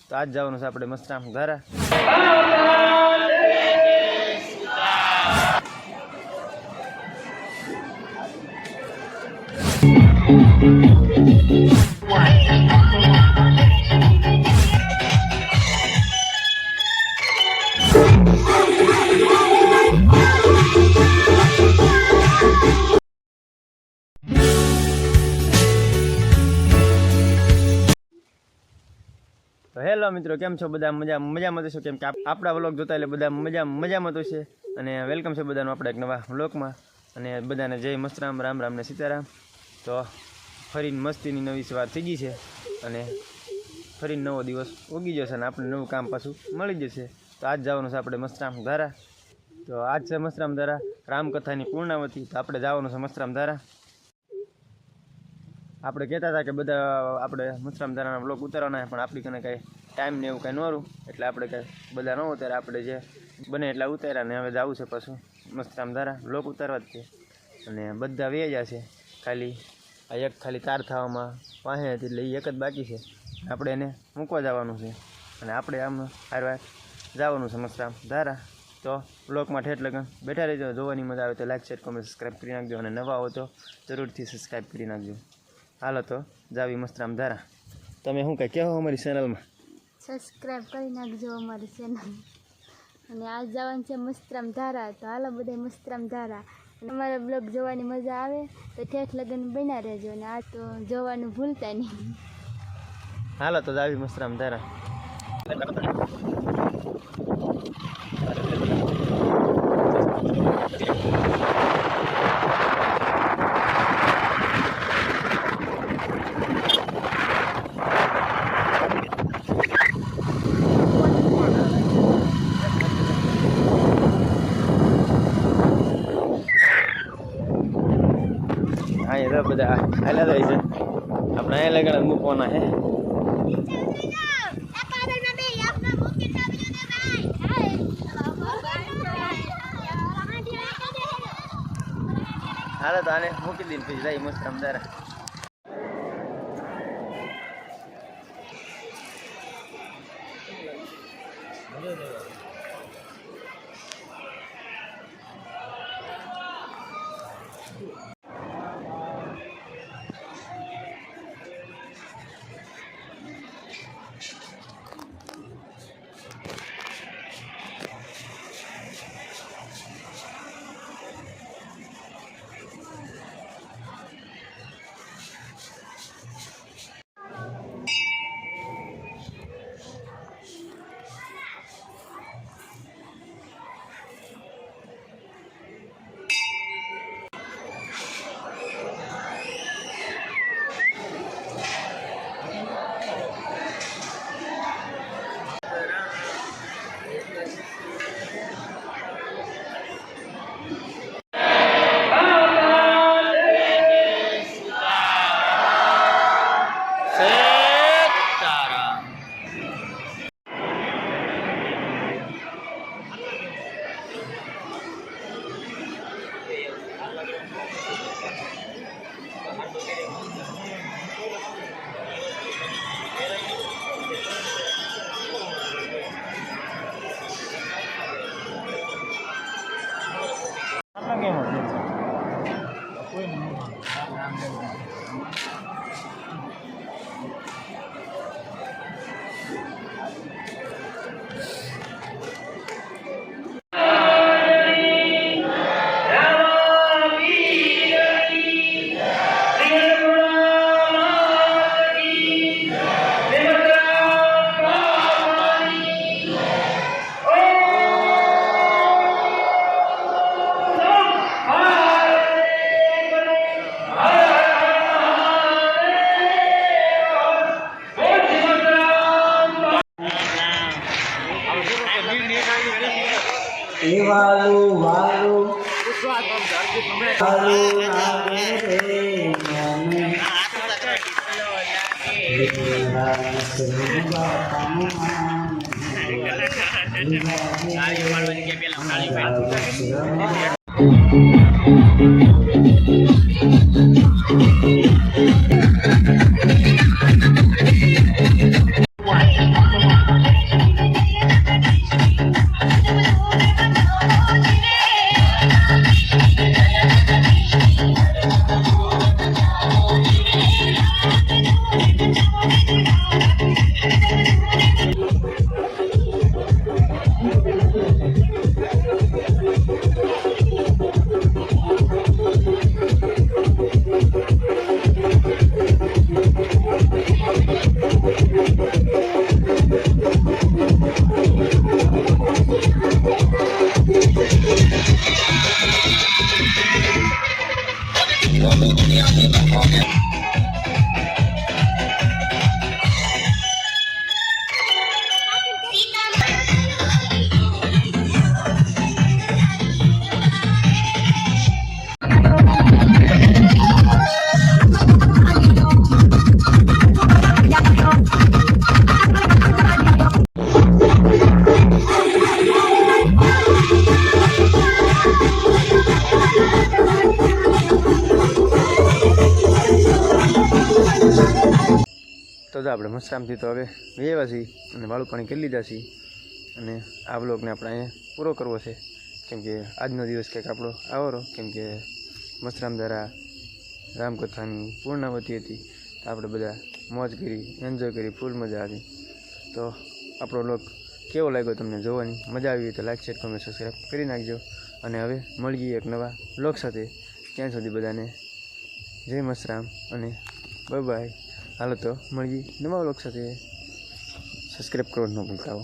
તો આજ જવાનું છે આપણે મસ્તરામ ધારા. તો હેલો મિત્રો, કેમ છો બધા? મજામાં તો છો? કેમ કે આપણા વ્લોગ જોતા એટલે બધા મજામાં તો છે. અને વેલકમ છે બધાનું આપણા એક નવા વ્લોગમાં. અને બધાને જય મસ્તરામ, રામ રામ ને સીતારામ. તો ફરીને મસ્તીની નવી સવાર થઈ ગઈ છે અને ફરીને નવો દિવસ ઉગી જશે અને આપણે નવું કામ પાછું મળી જશે. તો આજ જવાનું છે આપણે મસ્તરામ ધારા. તો આજ છે મસ્તરામ ધારા રામકથાની પૂર્ણાવતી. તો આપણે જવાનું છે મસ્તરામ ધારા. આપણે કહેતા હતા કે બધા આપણે મસ્તરામ ધારાના વ્લોગ ઉતારવાના, પણ આપણી કને કાંઈ ટાઈમ ને એવું કાંઈ નહોતું, એટલે આપણે કાંઈ બધા ન ઉતારે. આપણે જે બને એટલા ઉતાર્યા ને હવે જવું છે પાછું મસ્તરામ ધારા વ્લોગ ઉતારવા જ છે. અને બધા વેજા છે, ખાલી આ એક ખાલી તાર થવામાં વાહે હતી, એટલે એ એક જ બાકી છે. આપણે એને મૂકવા જવાનું છે અને આપણે આમ હારવાર જવાનું છે મસ્તરામ ધારા. તો વ્લોગમાં ઠેઠ લગન બેઠા રહેજો. જોવાની મજા આવે તો લાઈક, શેર, કોમેન્ટ, સબસ્ક્રાઈબ કરી નાખજો. અને નવા હો તો જરૂરથી સબસ્ક્રાઈબ કરી નાખજો. હાલો તો જાવી મસ્તરામ ધારા. તમે શું કંઈ કહેવો અમારી ચેનલમાં? સબસ્ક્રાઈબ કરી નાખજો અમારી ચેનલ. અને આજ જવાનું છે મસ્તરામ ધારા. તો હાલો બધા મસ્તરામ ધારા. અને અમારા બ્લોગ જોવાની મજા આવે તો ઠેઠ લગન બન્યા રહેજો. અને આ તો જોવાનું ભૂલતા નહીં. હાલો તો જાવી મસ્તરામ ધારા. અહીંયા બધા હાલ્યા જાય છે. આપણે અહીંયા લગાડ મૂકવાના છે. હાલો તો આને મૂકી દઈને પછી જાય મસ્તરામ ધારા. વાલું વાલું વાલું આવે રે મને તો જો આપણે મસ્તરામથી તો હવે વેવા છીએ અને વાળું પાણી કરી લીધા છીએ અને આ બ્લોગને આપણે અહીંયા પૂરો કરવો છે કેમ કે આજનો દિવસ કંઈક આપણો આવો રહ્યો કેમ કે મસ્તરામ દ્વારા રામકથાની પૂર્ણાવતી હતી તો આપણે બધા મોજ કરી એન્જોય કરી ફૂલ મજા આવી તો આપણો બ્લોગ કેવો લાગ્યો તમને જોવાની મજા આવી તો લાઈક શેર કમેન્ટ સબસ્ક્રાઈબ કરી નાખજો અને હવે મળીએ એક નવા બ્લોગ સાથે ત્યાં સુધી બધાને જય મસ્તરામ અને બાય બાય હાલો તો મળીએ નવા બ્લોગ સાથે સબસ્ક્રાઈબ કરવાનું ન ભૂલતા હો